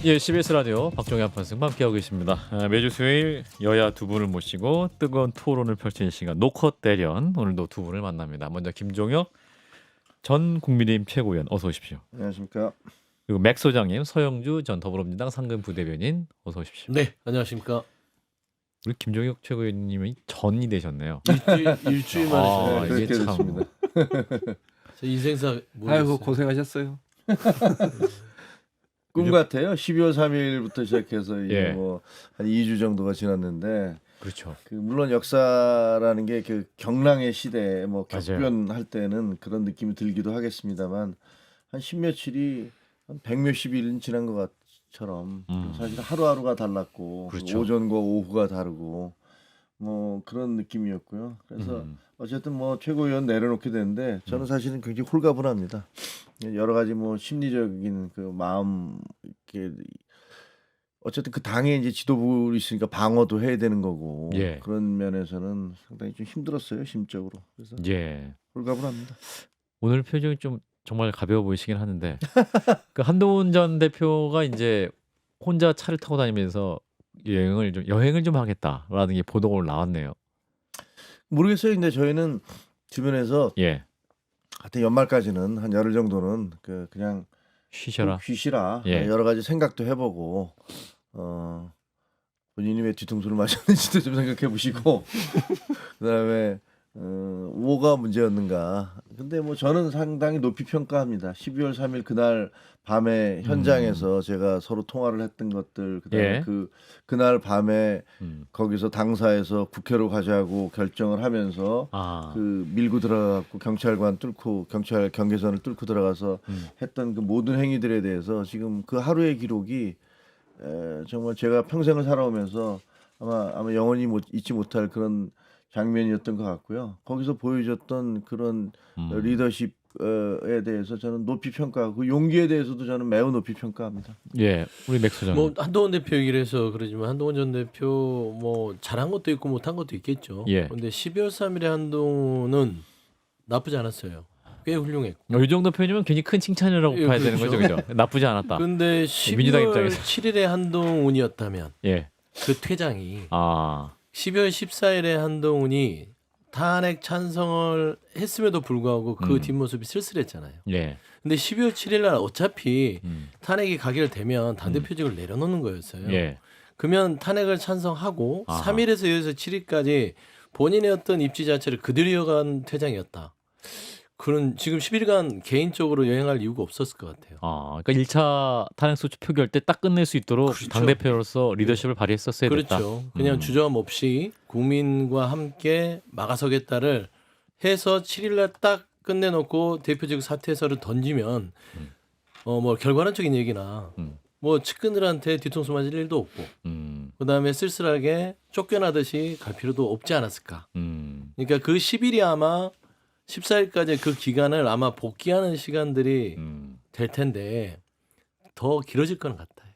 예, CBS 라디오 박종현 판승 함께하고 계십니다. 매주 수요일 여야 두 분을 모시고 뜨거운 토론을 펼치는 시간 노컷 대련, 오늘도 두 분을 만납니다. 먼저 김종혁 전 국민의힘 최고위원 어서 오십시오. 안녕하십니까. 그리고 맥 소장님, 서영주 전 더불어민주당 상근 부대변인 어서 오십시오. 네, 안녕하십니까. 우리 김종혁 최고위원님이 전이 되셨네요. 일주일 만에 아, 저는 이게 그렇게 참 됐습니다. 제 인생사 모르겠어요. 아이고 고생하셨어요. 꿈 같아요. 12월 3일부터 시작해서 이제 예. 뭐 한 2주 정도가 지났는데 그렇죠. 물론 역사라는 게 그 경랑의 시대에 뭐 맞아요. 격변할 때는 그런 느낌이 들기도 하겠습니다만 한 십며칠이 한 백몇십 일은 지난 것처럼 사실 하루하루가 달랐고 그렇죠. 오전과 오후가 다르고 뭐 그런 느낌이었고요. 그래서 어쨌든 뭐 최고위원 내려놓게 되는데 저는 사실은 굉장히 홀가분합니다. 여러 가지 뭐 심리적인 그 마음 이렇게 어쨌든 그 당에 이제 지도부 있으니까 방어도 해야 되는 거고 예. 그런 면에서는 상당히 좀 힘들었어요 심적으로. 그래서 예. 홀가분합니다. 오늘 표정이 좀 정말 가벼워 보이시긴 하는데 그 한동훈 전 대표가 이제 혼자 차를 타고 다니면서 여행을 좀 하겠다라는 게 보도가 나왔네요. 모르겠어요. 근데 저희는 주변에서 예. 하여튼 연말까지는 한 열흘 정도는 그냥 쉬셔라. 쉬시라. 예. 여러 가지 생각도 해보고 본인이 왜 뒤통수를 맞았는지도 좀 생각해 보시고 그다음에 뭐가 문제였는가. 근데 뭐 저는 상당히 높이 평가합니다. 12월 3일 그날 밤에 현장에서 제가 서로 통화를 했던 것들 그다음에 예. 그날 밤에 음. 거기서 당사에서 국회로 가자고 결정을 하면서 아. 그 밀고 들어가고 경찰관 뚫고 경찰 경계선을 뚫고 들어가서 했던 그 모든 행위들에 대해서 지금 그 하루의 기록이 정말 제가 평생을 살아오면서 아마 영원히 잊지 못할 그런 장면이었던 것 같고요. 거기서 보여줬던 그런 리더십에 대해서 저는 높이 평가하고 용기에 대해서도 저는 매우 높이 평가합니다. 예. 우리 맥 소장님. 뭐 한동훈 대표 얘기를 해서 그러지만 한동훈 전 대표 뭐 잘한 것도 있고 못한 것도 있겠죠. 예. 근데 12월 3일에 한동훈은 나쁘지 않았어요. 꽤 훌륭했고. 이 정도 표현이면 괜히 큰 칭찬이라고 예, 봐야 되는 거죠, 그렇죠. 그죠? 나쁘지 않았다. 근데 민주당 12월 입장에서. 7일에 한동훈이었다면 예. 그 퇴장이 아. 12월 14일에 한동훈이 탄핵 찬성을 했음에도 불구하고 그 뒷모습이 쓸쓸했잖아요. 예. 근데 12월 7일 날 어차피 음. 탄핵이 가결되면 당대표직을 내려놓는 거였어요. 예. 그러면 탄핵을 찬성하고 아하. 3일에서 이어서 7일까지 본인의 어떤 입지 자체를 그대로 이어간 퇴장이었다. 그런 지금 10일간 개인적으로 여행할 이유가 없었을 것 같아요. 아, 그러니까 1차 탄핵 소추 표결 때 딱 끝낼 수 있도록 그렇죠. 당대표로서 리더십을 발휘했었어야 됐다. 그렇죠. 그냥 주저함 없이 국민과 함께 막아서겠다를 해서 7일날 딱 끝내놓고 대표직 사퇴서를 던지면 뭐 결과론적인 얘기나 뭐 측근들한테 뒤통수 맞을 일도 없고 그다음에 쓸쓸하게 쫓겨나듯이 갈 필요도 없지 않았을까. 그러니까 그 10일이 아마 14일까지 그 기간을 아마 복귀하는 시간들이 될 텐데 더 길어질 건 같아요.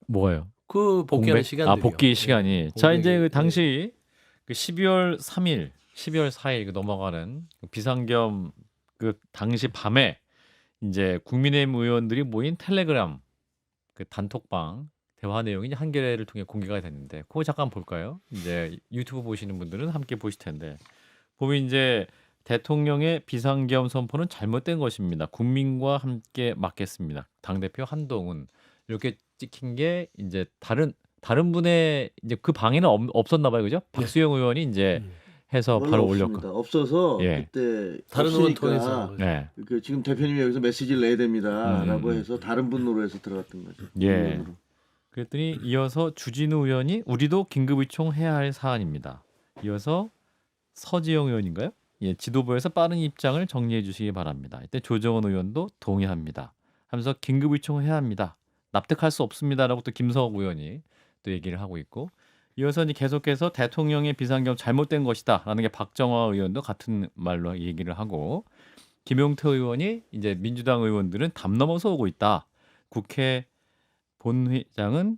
뭐예요? 그 복귀하는 시간들이. 아, 복귀 시간이. 자, 이제 그 당시 그 12월 3일, 12월 4일 그 넘어가는 그 비상겸 그 당시 밤에 이제 국민의힘 의원들이 모인 텔레그램 그 단톡방 대화 내용이 이제 한겨레를 통해 공개가 됐는데 그거 잠깐 볼까요? 이제 유튜브 보시는 분들은 함께 보실 텐데 보면 이제 대통령의 비상겸 선포는 잘못된 것입니다. 국민과 함께 막겠습니다. 당대표 한동훈 이렇게 찍힌 게 이제 다른 분의 이제 그 방에는 없었나 봐요, 그죠? 박수영 의원이 이제 해서 바로 올렸고. 없어서 예. 그때 다른 의원 없으니까 통해서. 네. 그 지금 대표님이 여기서 메시지를 내야 됩니다라고 해서 다른 분으로 해서 들어갔던 거죠. 예. 의원으로. 그랬더니 이어서 주진우 의원이 우리도 긴급 의총해야 할 사안입니다. 이어서 서지영 의원인가요? 예, 지도부에서 빠른 입장을 정리해 주시기 바랍니다. 이때 조정원 의원도 동의합니다. 하면서 긴급 의총해야 합니다. 납득할 수 없습니다라고 또 김성욱 의원이 또 얘기를 하고 있고 이어서 이제 계속해서 대통령의 비상겸 잘못된 것이다라는 게 박정화 의원도 같은 말로 얘기를 하고 김용태 의원이 이제 민주당 의원들은 담 넘어서 오고 있다. 국회 본회장은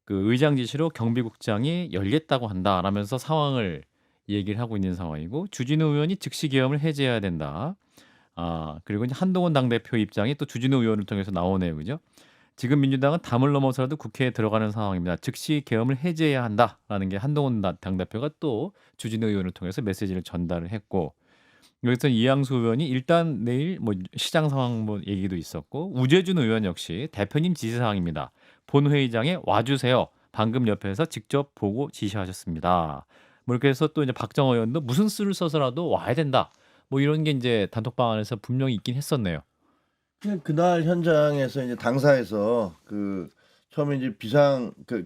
그 의장 지시로 경비국장이 열겠다고 한다라면서 상황을 얘기를 하고 있는 상황이고 주진우 의원이 즉시 계엄을 해제해야 된다. 아, 그리고 이제 한동훈 당대표 입장이 또 주진우 의원을 통해서 나오네요, 그죠? 지금 민주당은 담을 넘어서라도 국회에 들어가는 상황입니다. 즉시 계엄을 해제해야 한다라는 게 한동훈 당대표가 또 주진우 의원을 통해서 메시지를 전달을 했고 여기서 이양수 의원이 일단 내일 뭐 시장 상황 뭐 얘기도 있었고 우재준 의원 역시 대표님 지시 사항입니다. 본회의장에 와주세요. 방금 옆에서 직접 보고 지시하셨습니다. 뭐 이렇게 해서 또 이제 박정호 의원도 무슨 수를 써서라도 와야 된다. 뭐 이런 게 이제 단톡방 안에서 분명히 있긴 했었네요. 그냥 그날 현장에서 이제 당사에서 그 처음에 이제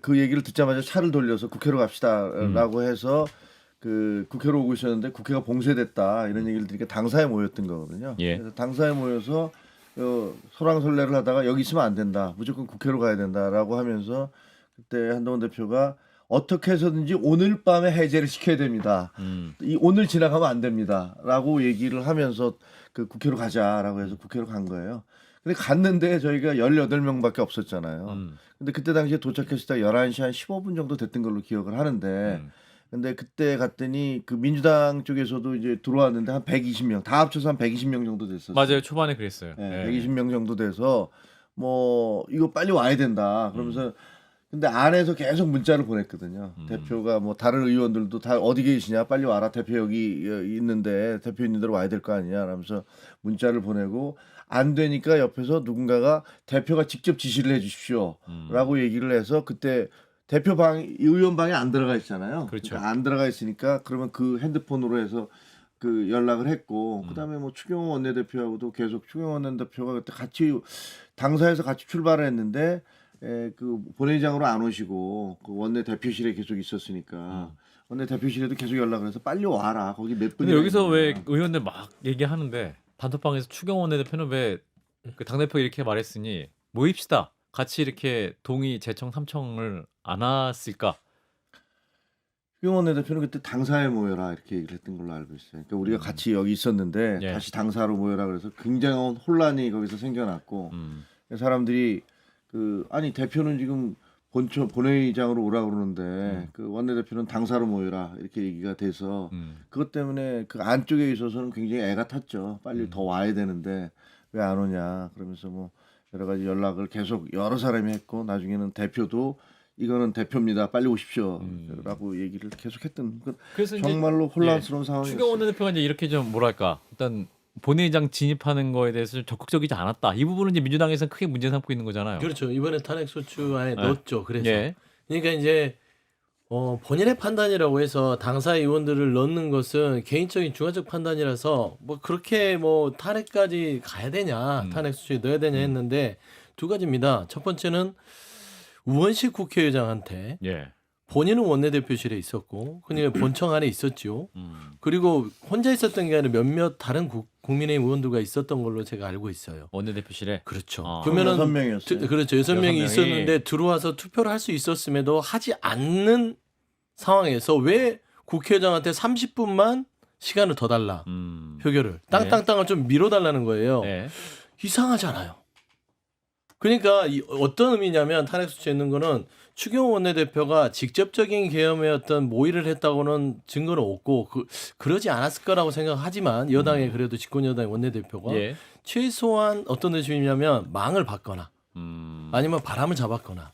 그 얘기를 듣자마자 차를 돌려서 국회로 갑시다라고 해서 그 국회로 오고 있었는데 국회가 봉쇄됐다 이런 얘기를 들으니까 당사에 모였던 거거든요. 예. 그래서 당사에 모여서 소랑설레를 하다가 여기 있으면 안 된다, 무조건 국회로 가야 된다라고 하면서 그때 한동훈 대표가 어떻게 해서든지 오늘 밤에 해제를 시켜야 됩니다. 이 오늘 지나가면 안 됩니다라고 얘기를 하면서 그 국회로 가자라고 해서 국회로 간 거예요. 근데 갔는데 저희가 18명밖에 없었잖아요. 근데 그때 당시에 도착했을 때 11시 한 15분 정도 됐던 걸로 기억을 하는데 근데 그때 갔더니 그 민주당 쪽에서도 이제 들어왔는데 한 120명, 다 합쳐서 한 120명 정도 됐었어요. 맞아요. 초반에 그랬어요. 네, 120명 정도 돼서 뭐 이거 빨리 와야 된다. 그러면서 근데 안에서 계속 문자를 보냈거든요. 대표가 뭐 다른 의원들도 다 어디 계시냐, 빨리 와라, 대표 여기 있는데 대표 있는 대로 와야 될 거 아니냐 라면서 문자를 보내고 안 되니까 옆에서 누군가가 대표가 직접 지시를 해주십시오 라고 얘기를 해서 그때 대표 의원 방에 안 들어가 있잖아요. 그렇죠. 그러니까 안 들어가 있으니까 그러면 그 핸드폰으로 해서 그 연락을 했고 그다음에 뭐 추경호 원내대표하고도 계속 추경호 원내대표가 그때 같이 당사에서 같이 출발을 했는데 그 본회의장으로 안 오시고 그 원내 대표실에 계속 있었으니까 원내 대표실에도 계속 연락을 해서 빨리 와라, 거기 몇 분이. 근데 여기서 왜 의원들 막 얘기하는데 단톡방에서 추경호 원내대표는 왜 그 당대표가 이렇게 말했으니 모입시다. 같이 이렇게 동의 재청 3청을 안 왔을까? 추경호 원내대표는 그때 당사에 모여라 이렇게 얘기를 했던 걸로 알고 있어요. 그러니까 우리가 같이 여기 있었는데 예. 다시 당사로 모여라 그래서 굉장한 혼란이 거기서 생겨났고 사람들이 아니 대표는 지금 본회의장으로 오라 그러는데 그 원내대표는 당사로 모여라 이렇게 얘기가 돼서 그것 때문에 그 안쪽에 있어서는 굉장히 애가 탔죠. 빨리 더 와야 되는데 왜 안 오냐 그러면서 뭐 여러 가지 연락을 계속 여러 사람이 했고 나중에는 대표도 이거는 대표입니다, 빨리 오십시오라고 얘기를 계속했던 그래서 이제 정말로 혼란스러운 상황이었어요. 추경호 원내대표가 이제 이렇게 좀 뭐랄까 일단 본회의장 진입하는 거에 대해서 좀 적극적이지 않았다. 이 부분은 이제 민주당에서는 크게 문제 삼고 있는 거잖아요. 그렇죠. 이번에 탄핵소추 안에 넣었죠. 그래서 예. 그러니까 이제 본인의 판단이라고 해서 당사 의원들을 넣는 것은 개인적인 주관적 판단이라서 뭐 그렇게 뭐 탄핵까지 가야 되냐, 탄핵소추에 넣어야 되냐 했는데 두 가지입니다. 첫 번째는 우원식 국회의장한테 예. 본인은 원내대표실에 있었고 그러니까 본청 안에 있었죠. 그리고 혼자 있었던 게 아니라 몇몇 다른 국민의힘 의원들과 있었던 걸로 제가 알고 있어요. 원내대표실에. 그렇죠. 아. 그러면은 6명이었어요. 그렇죠. 6명이 6명이. 있었는데 들어와서 투표를 할 수 있었음에도 하지 않는 상황에서 왜 국회의장한테 30분만 시간을 더 달라. 표결을 땅땅땅을 좀 밀어달라는 거예요. 네. 이상하잖아요. 그러니까 어떤 의미냐면 탄핵소추에 있는 거는 추경호 원내대표가 직접적인 계엄의 어떤 모의를 했다고는 증거는 없고 그러지 않았을 거라고 생각하지만 여당의 그래도 집권여당의 원내대표가 예. 최소한 어떤 의심이냐면 망을 받거나 아니면 바람을 잡았거나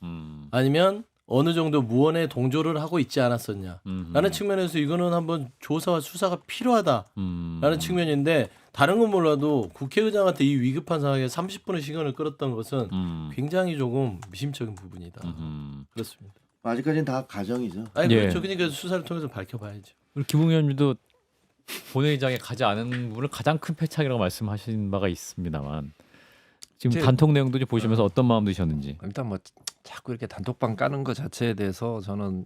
아니면 어느 정도 무언의 동조를 하고 있지 않았었냐 라는 측면에서 이거는 한번 조사와 수사가 필요하다라는 측면인데 다른 건 몰라도 국회의장한테 이 위급한 상황에 30분의 시간을 끌었던 것은 굉장히 조금 미심쩍은 부분이다. 그렇습니다. 아직까지는 다 가정이죠. 아니 예. 그렇죠. 그러니까 수사를 통해서 밝혀봐야죠. 우리 김웅 의원님도 본회의장에 가지 않은 부분을 가장 큰 패착이라고 말씀하신 바가 있습니다만 지금 단톡 내용도 좀 보시면서 어떤 마음 드셨는지. 일단 뭐 자꾸 이렇게 단톡방 까는 것 자체에 대해서 저는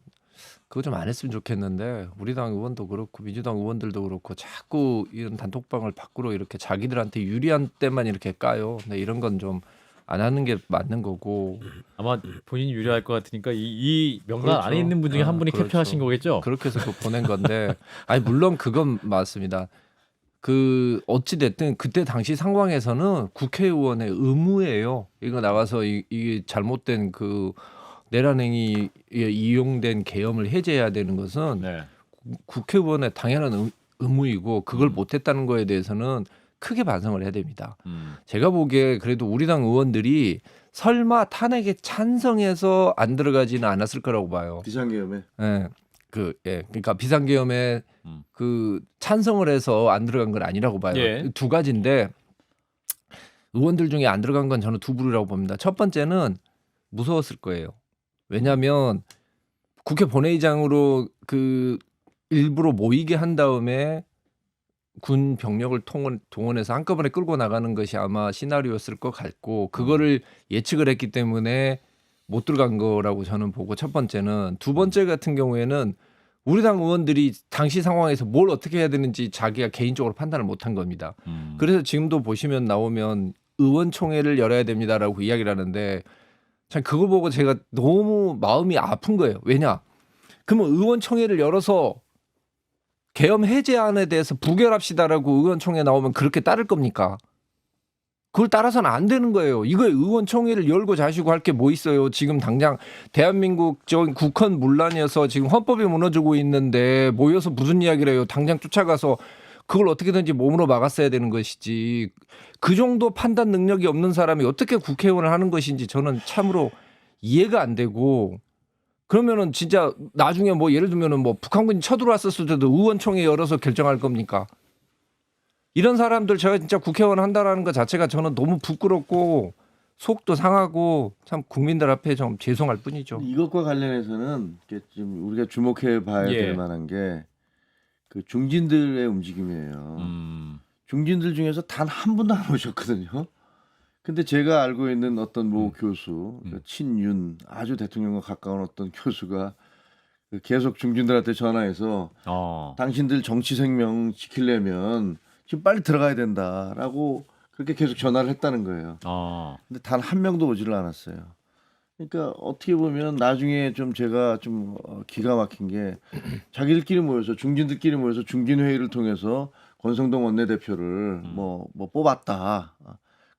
그거 좀 안 했으면 좋겠는데 우리 당 의원도 그렇고 민주당 의원들도 그렇고 자꾸 이런 단톡방을 밖으로 이렇게 자기들한테 유리한 때만 이렇게 까요. 근데 이런 건 좀 안 하는 게 맞는 거고. 아마 본인이 유리할 것 같으니까 이 명단 그렇죠. 안에 있는 분 중에 한 분이 그렇죠. 캡처하신 거겠죠? 그렇게 해서 그거 보낸 건데 아니 물론 그건 맞습니다. 그 어찌 됐든 그때 당시 상황에서는 국회의원의 의무예요. 이거 나가서 이게 잘못된 그 내란행위에 이용된 계엄을 해제해야 되는 것은 네. 국회의원의 당연한 의무이고 그걸 못했다는 거에 대해서는 크게 반성을 해야 됩니다. 제가 보기에 그래도 우리 당 의원들이 설마 탄핵에 찬성해서 안 들어가지는 않았을 거라고 봐요. 비상계엄에 그러니까 비상계엄에 음. 그 찬성을 해서 안 들어간 건 아니라고 봐요. 예. 두 가지인데 의원들 중에 안 들어간 건 저는 두 부류라고 봅니다. 첫 번째는 무서웠을 거예요. 왜냐하면 국회 본회의장으로 그 일부러 모이게 한 다음에 군 병력을 동원해서 한꺼번에 끌고 나가는 것이 아마 시나리오였을 것 같고 그거를 예측을 했기 때문에 못 들어간 거라고 저는 보고 첫 번째는 두 번째 같은 경우에는 우리 당 의원들이 당시 상황에서 뭘 어떻게 해야 되는지 자기가 개인적으로 판단을 못한 겁니다. 그래서 지금도 보시면 나오면 의원총회를 열어야 됩니다라고 이야기를 하는데 참 그거 보고 제가 너무 마음이 아픈 거예요. 왜냐? 그러면 의원총회를 열어서 계엄 해제안에 대해서 부결합시다라고 의원총회 나오면 그렇게 따를 겁니까? 그걸 따라서는 안 되는 거예요. 이거 의원총회를 열고 자시고 할 게 뭐 있어요. 지금 당장 대한민국 국헌 문란이어서 지금 헌법이 무너지고 있는데 모여서 무슨 이야기를 해요. 당장 쫓아가서 그걸 어떻게든지 몸으로 막았어야 되는 것이지. 그 정도 판단 능력이 없는 사람이 어떻게 국회의원을 하는 것인지 저는 참으로 이해가 안 되고 그러면은 진짜 나중에 뭐 예를 들면은 뭐 북한군이 쳐들어왔었을 때도 의원총회 열어서 결정할 겁니까? 이런 사람들 제가 진짜 국회의원 한다라는 것 자체가 저는 너무 부끄럽고 속도 상하고 참 국민들 앞에 좀 죄송할 뿐이죠. 이것과 관련해서는 이게 좀 우리가 주목해 봐야 예. 될 만한 게 그 중진들의 움직임이에요. 중진들 중에서 단 한 분도 안 오셨거든요. 근데 제가 알고 있는 어떤 모 교수, 그 친윤 아주 대통령과 가까운 어떤 교수가 그 계속 중진들한테 전화해서 당신들 정치 생명 지키려면 지금 빨리 들어가야 된다라고 그렇게 계속 전화를 했다는 거예요. 근데 단 한 명도 오지를 않았어요. 그러니까 어떻게 보면 나중에 좀 제가 좀 기가 막힌 게 자기들끼리 모여서 중진들끼리 모여서 중진회의를 통해서 권성동 원내대표를 뭐 뽑았다.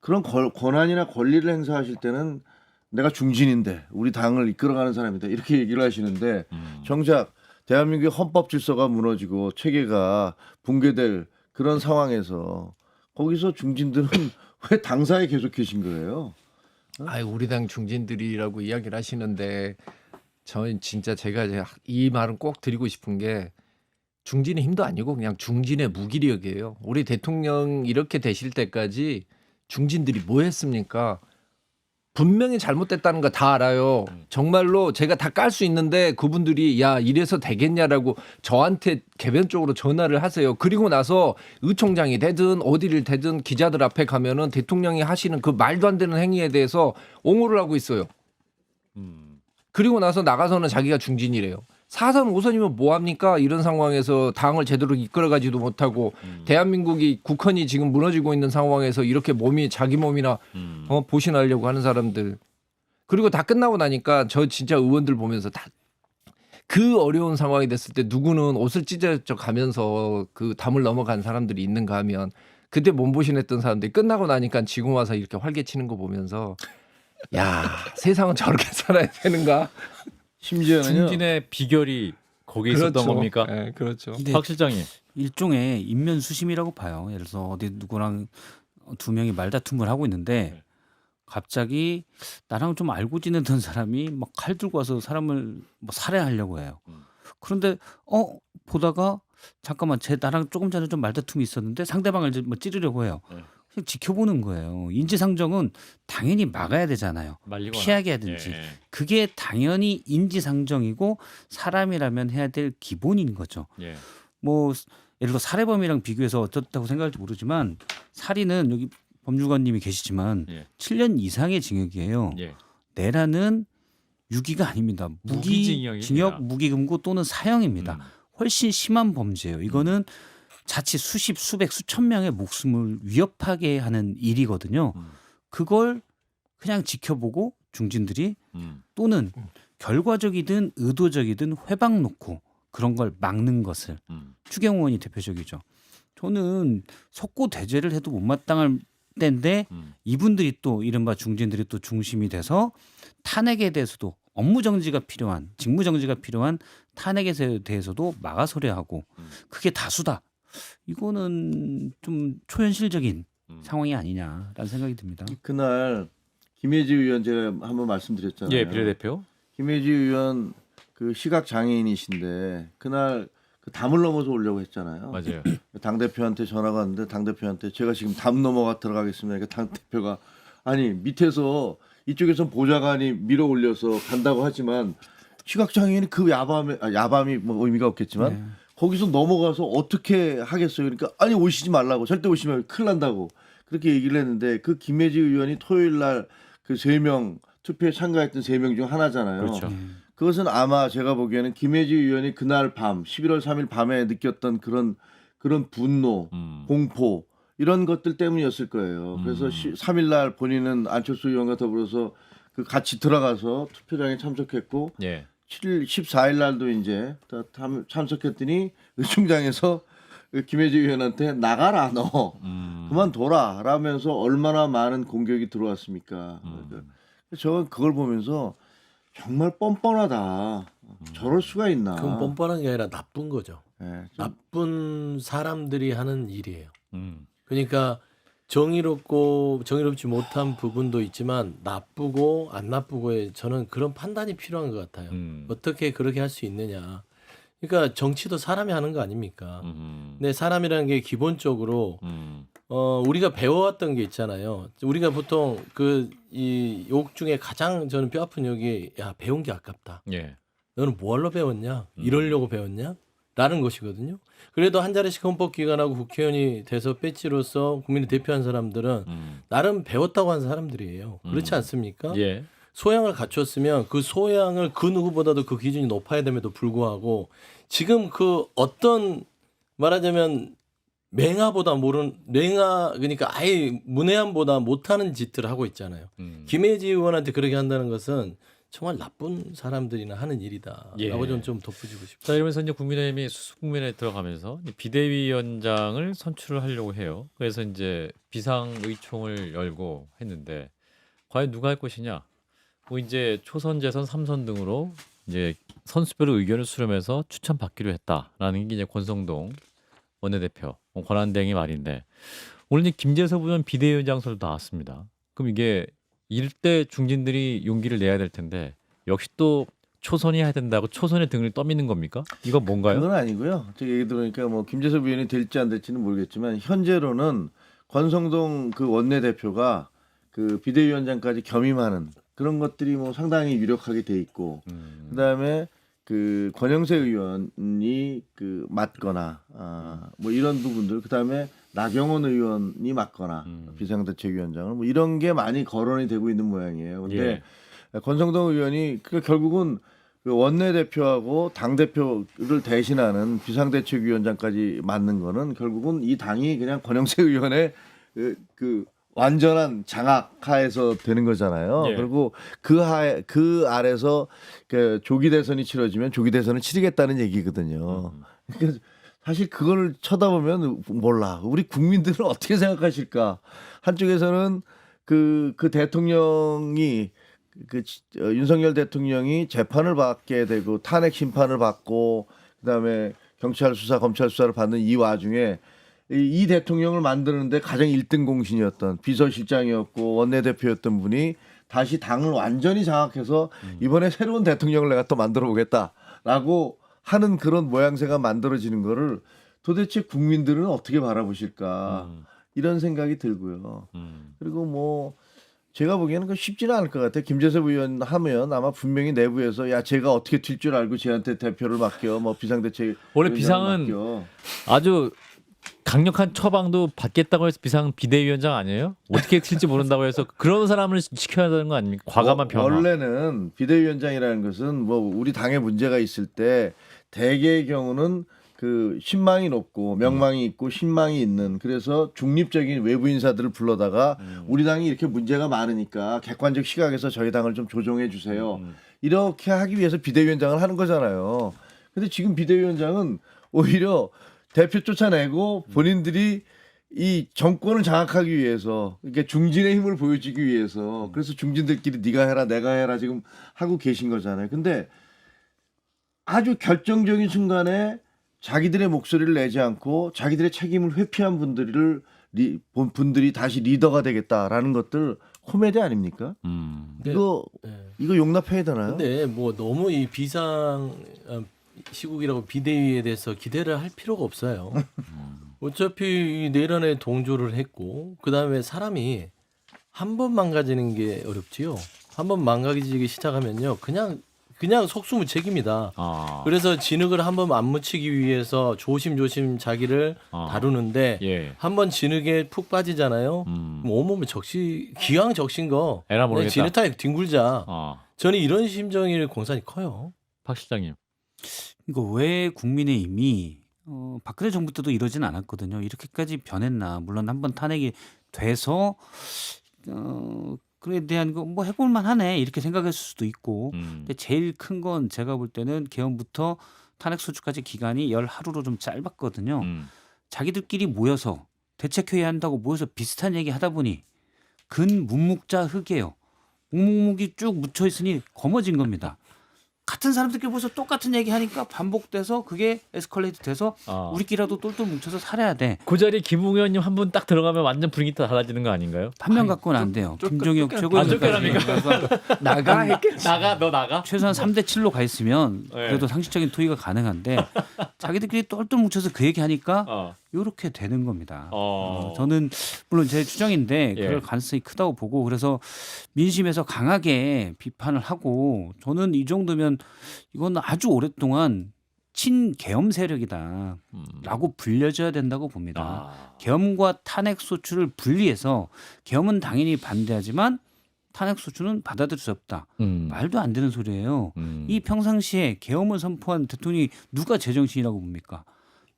그런 권한이나 권리를 행사하실 때는 내가 중진인데 우리 당을 이끌어가는 사람이다 이렇게 얘기를 하시는데 정작 대한민국의 헌법 질서가 무너지고 체계가 붕괴될 그런 상황에서 거기서 중진들은 왜 당사에 계속 계신 거예요? 아이 우리 당 중진들이라고 이야기를 하시는데 저는 진짜 제가 이 말은 꼭 드리고 싶은 게 중진의 힘도 아니고 그냥 중진의 무기력이에요. 우리 대통령 이렇게 되실 때까지 중진들이 뭐 했습니까? 분명히 잘못됐다는 거 다 알아요. 정말로 제가 다 깔 수 있는데 그분들이 야 이래서 되겠냐라고 저한테 개변적으로 전화를 하세요. 그리고 나서 의총장이 되든 어디를 되든 기자들 앞에 가면은 대통령이 하시는 그 말도 안 되는 행위에 대해서 옹호를 하고 있어요. 그리고 나서 나가서는 자기가 중진이래요. 4선 5선이면 뭐합니까? 이런 상황에서 당을 제대로 이끌어가지도 못하고 대한민국이 국헌이 지금 무너지고 있는 상황에서 이렇게 자기 몸이나 보신하려고 하는 사람들. 그리고 다 끝나고 나니까 저 진짜 의원들 보면서 다 그 어려운 상황이 됐을 때 누구는 옷을 찢어져 가면서 그 담을 넘어간 사람들이 있는가 하면 그때 몸보신했던 사람들이 끝나고 나니까 지금 와서 이렇게 활개치는 거 보면서 야 세상은 저렇게 살아야 되는가? 심지어는요. 중진의 비결이 거기에 있었던 겁니까? 네, 그렇죠. 근데 박 실장님. 일종의 인면수심이라고 봐요. 예를 들어서 어디 누구랑 두 명이 말다툼을 하고 있는데 갑자기 나랑 좀 알고 지내던 사람이 막 칼 들고 와서 사람을 뭐 살해하려고 해요. 그런데 보다가 잠깐만 나랑 조금 전에 좀 말다툼이 있었는데 상대방을 뭐 찌르려고 해요. 그냥 지켜보는 거예요. 인지상정은 당연히 막아야 되잖아요. 말리거나. 피하게 하든지. 예. 그게 당연히 인지상정이고 사람이라면 해야 될 기본인 거죠. 예. 뭐 예를 들어 살해범이랑 비교해서 어떻다고 생각할지 모르지만 살인은 여기 법률관님이 계시지만 예. 7년 이상의 징역이에요. 예. 내라는 유기가 아닙니다. 무기징역입니다. 징역, 무기금고 또는 사형입니다. 훨씬 심한 범죄예요. 이거는 자칫 수십, 수백, 수천 명의 목숨을 위협하게 하는 일이거든요. 그걸 그냥 지켜보고 중진들이 또는 결과적이든 의도적이든 회방 놓고 그런 걸 막는 것을 추경 의원이 대표적이죠. 저는 석고대죄를 해도 못마땅할 때인데 이분들이 또 이른바 중진들이 또 중심이 돼서 탄핵에 대해서도 업무 정지가 필요한 직무 정지가 필요한 탄핵에 대해서도 막아서려하고 그게 다수다. 이거는 좀 초현실적인 상황이 아니냐라는 생각이 듭니다. 그날 김혜지 의원 제가 한번 말씀드렸잖아요. 예, 비례대표. 김혜지 의원 그 시각 장애인이신데 그날 그 담을 넘어서 오려고 했잖아요. 맞아요. 당 대표한테 전화가 왔는데 당 대표한테 제가 지금 담 넘어가 들어가겠습니다. 그러니까 당 대표가 아니 밑에서 이쪽에서 보좌관이 밀어 올려서 간다고 하지만 시각 장애인이 그 야밤이 뭐 의미가 없겠지만 네. 거기서 넘어가서 어떻게 하겠어요? 그러니까 아니 오시지 말라고 절대 오시면 큰일 난다고 그렇게 얘기를 했는데 그 김혜지 의원이 토요일 날 그 3명 투표에 참가했던 3명 중 하나잖아요. 그렇죠. 그것은 아마 제가 보기에는 김혜지 의원이 그날 밤 11월 3일 밤에 느꼈던 그런 분노, 공포 이런 것들 때문이었을 거예요. 그래서 3일 날 본인은 안철수 의원과 더불어서 그 같이 들어가서 투표장에 참석했고 예. 14일 날도 이제 참석했더니 의총장에서 김혜지 의원한테 나가라 너 그만둬라 라면서 얼마나 많은 공격이 들어왔습니까. 저는 그걸 보면서 정말 뻔뻔하다. 저럴 수가 있나. 그건 뻔뻔한 게 아니라 나쁜 거죠. 예, 좀 나쁜 사람들이 하는 일이에요. 음. 그러니까 정의롭지 못한 부분도 있지만 나쁘고 안 나쁘고에 저는 그런 판단이 필요한 것 같아요. 어떻게 그렇게 할 수 있느냐. 그러니까 정치도 사람이 하는 거 아닙니까? 근데 사람이라는 게 기본적으로 우리가 배워왔던 게 있잖아요. 우리가 보통 이 욕 중에 가장 저는 뼈 아픈 욕이 야 배운 게 아깝다. 예. 너는 뭐하러 배웠냐? 이러려고 배웠냐? 라는 것이거든요. 그래도 한 자리씩 헌법기관하고 국회의원이 돼서 배지로서 국민을 대표한 사람들은 나름 배웠다고 하는 사람들이에요. 그렇지 않습니까? 예. 소양을 갖췄으면 그 소양을 그 누구보다도 그 기준이 높아야 됨에도 불구하고 지금 그 어떤 말하자면 그러니까 아예 문외한보다 못하는 짓들을 하고 있잖아요. 김혜지 의원한테 그렇게 한다는 것은 정말 나쁜 사람들이나 하는 일이다라고 예. 저는 좀 덧붙이고 싶습니다. 자, 이러면서 이제 국민의힘이 수습국면에 들어가면서 이 비대위원장을 선출을 하려고 해요. 그래서 이제 비상의총을 열고 했는데 과연 누가 할 것이냐? 뭐 이제 초선, 재선, 3선 등으로 이제 선수별로 의견을 수렴해서 추천받기로 했다라는 게 이제 권성동 원내대표 권한대행의 말인데 오늘 이제 김재섭 의원 비대위원장설도 나왔습니다. 그럼 이게 일대 중진들이 용기를 내야 될 텐데 역시 또 초선이 해야 된다고 초선의 등을 떠미는 겁니까? 이건 뭔가요? 그건 아니고요. 제가 얘기 들으니까 뭐 김재섭 의원이 될지 안 될지는 모르겠지만 현재로는 권성동 그 원내대표가 그 비대위원장까지 겸임하는 그런 것들이 뭐 상당히 유력하게 돼 있고 그다음에 그 권영세 의원이 그 맡거나 뭐 이런 부분들 그다음에 나경원 의원이 맡거나 비상대책위원장을 뭐 이런 게 많이 거론이 되고 있는 모양이에요. 근데 권성동 의원이 그 결국은 그 원내대표하고 당대표를 대신하는 비상대책위원장까지 맡는 거는 결국은 이 당이 그냥 권영세 의원의 그 완전한 장악하에서 되는 거잖아요. 예. 그리고 그 아래서 그 조기 대선이 치러지면 조기 대선을 치르겠다는 얘기거든요. 그러니까 사실 그걸 쳐다보면 몰라. 우리 국민들은 어떻게 생각하실까? 한쪽에서는 그 대통령이 윤석열 대통령이 재판을 받게 되고 탄핵 심판을 받고 그다음에 경찰 수사, 검찰 수사를 받는 이 와중에 이 대통령을 만드는데 가장 1등 공신이었던 비서실장이었고 원내대표였던 분이 다시 당을 완전히 장악해서 이번에 새로운 대통령을 내가 또 만들어 보겠다라고 하는 그런 모양새가 만들어지는 거를 도대체 국민들은 어떻게 바라보실까 이런 생각이 들고요. 그리고 뭐 제가 보기에는 그 쉽지는 않을 것 같아요. 김재섭 의원 하면 아마 분명히 내부에서 야 제가 어떻게 튈 줄 알고 쟤한테 대표를 맡겨 뭐 비상대책 원래 비상은 맡겨. 아주 강력한 처방도 받겠다고 해서 비상 비대위원장 아니에요? 어떻게 튈지 모른다고 해서 그런 사람을 지켜야 되는 거 아닙니까? 과감한 변화. 원래는 비대위원장이라는 것은 뭐 우리 당에 문제가 있을 때 대개의 경우는 그 신망이 높고 명망이 있고 신망이 있는 그래서 중립적인 외부 인사들을 불러다가 우리 당이 이렇게 문제가 많으니까 객관적 시각에서 저희 당을 좀 조정해 주세요. 이렇게 하기 위해서 비대위원장을 하는 거잖아요. 근데 지금 비대위원장은 오히려 대표 쫓아내고 본인들이 이 정권을 장악하기 위해서 그러니까 중진의 힘을 보여주기 위해서 그래서 중진들끼리 네가 해라 내가 해라 지금 하고 계신 거잖아요. 근데 아주 결정적인 순간에 자기들의 목소리를 내지 않고 자기들의 책임을 회피한 분들이 다시 리더가 되겠다라는 것들 호매대 아닙니까? 근데- 이거 예. 이거 용납해야 되나요? 근데 뭐 너무 이 시국이라고 비대위에 대해서 기대를 할 필요가 없어요. 어차피 이 내란에 동조를 했고 그 다음에 사람이 한 번 망가지는 게 어렵지요. 한 번 망가지기 시작하면요, 그냥 속수무책입니다. 아. 그래서 진흙을 한 번 안 묻히기 위해서 조심조심 자기를 아. 다루는데 예. 한 번 진흙에 푹 빠지잖아요. 뭐 온몸에 기왕 적신 거 에라 그냥 모르겠다. 진흙탕에 뒹굴자. 아. 저는 이런 심정일 공산이 커요. 박 실장님. 이거 왜 국민의힘이 박근혜 정부 때도 이러진 않았거든요. 이렇게까지 변했나? 물론 한번 탄핵이 돼서 그에 대한 거 뭐 해볼만 하네 이렇게 생각했을 수도 있고, 근데 제일 큰 건 제가 볼 때는 개헌부터 탄핵 소추까지 기간이 10하루로 좀 짧았거든요. 자기들끼리 모여서 대책회의 한다고 모여서 비슷한 얘기 하다 보니 근묵묵자 흑이에요. 묵묵묵이 쭉 묻혀 있으니 거머진 겁니다. 같은 사람들끼리 모여서 똑같은 얘기 하니까 반복돼서 그게 에스컬레이트 돼서 아. 우리끼리라도 똘똘 뭉쳐서 살아야 돼. 그 자리에 김웅현님 한 분 딱 들어가면 완전 분위기 다 달라지는 거 아닌가요? 한 명 갖고는 안 돼요. 김종혁 최고위원 나가 했겠지. 나가 너 나가. 최소한 3대 7로 가 있으면 네. 그래도 상식적인 토의가 가능한데 자기들끼리 똘똘 뭉쳐서 그 얘기 하니까 어. 이렇게 되는 겁니다. 어. 저는 물론 제 추정인데 예. 그럴 가능성이 크다고 보고, 그래서 민심에서 강하게 비판을 하고, 저는 이 정도면 이건 아주 오랫동안 친계엄 세력이다라고 불려져야 된다고 봅니다. 아. 계엄과 탄핵 소추를 분리해서 계엄은 당연히 반대하지만 탄핵 소추는 받아들일 수 없다. 말도 안 되는 소리예요. 이 평상시에 계엄을 선포한 대통령이 누가 제정신이라고 봅니까?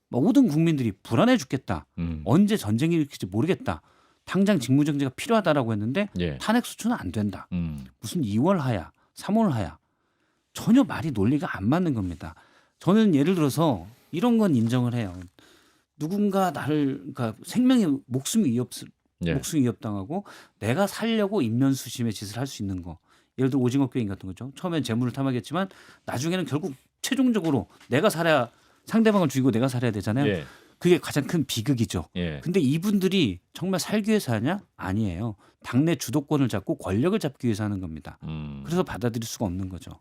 모든 국민들이 불안해 죽겠다. 언제 전쟁이 일으킬지 모르겠다. 당장 직무정지가 필요하다라고 했는데 예. 탄핵 소추는 안 된다. 음. 무슨 2월 하야, 3월 하야. 전혀 말이 논리가 안 맞는 겁니다. 저는 예를 들어서 이런 건 인정을 해요. 누군가 나를, 그러니까 생명의 목숨이 예. 위협당하고 내가 살려고 인면수심의 짓을 할 수 있는 거. 예를 들어 오징어 게임 같은 거죠. 처음엔 재물을 탐하겠지만 나중에는 결국 최종적으로 내가 살아야, 상대방을 죽이고 내가 살아야 되잖아요. 예. 그게 가장 큰 비극이죠. 예. 근데 이분들이 정말 살기 위해서 하냐? 아니에요. 당내 주도권을 잡고 권력을 잡기 위해서 하는 겁니다. 그래서 받아들일 수가 없는 거죠.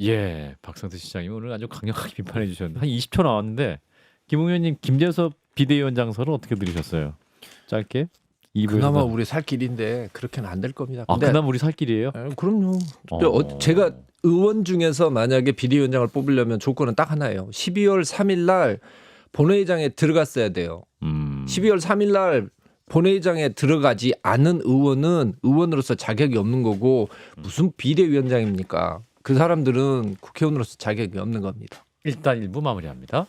예. 박성태 시장님 오늘 아주 강력하게 비판해 주셨는데 한 20초 나왔는데 김웅현님 김재섭 비대위원장설은 어떻게 들으셨어요? 짧게. 2부에서. 그나마 우리 살 길인데 그렇게는 안 될 겁니다. 아, 근데 그나마 우리 살 길이에요? 그럼요. 근데 제가 의원 중에서 만약에 비대위원장을 뽑으려면 조건은 딱 하나예요. 12월 3일 날 본회의장에 들어갔어야 돼요. 12월 3일 날 본회의장에 들어가지 않은 의원은 의원으로서 자격이 없는 거고, 무슨 비대위원장입니까? 그 사람들은 국회의원으로서 자격이 없는 겁니다. 일단 1부 마무리합니다.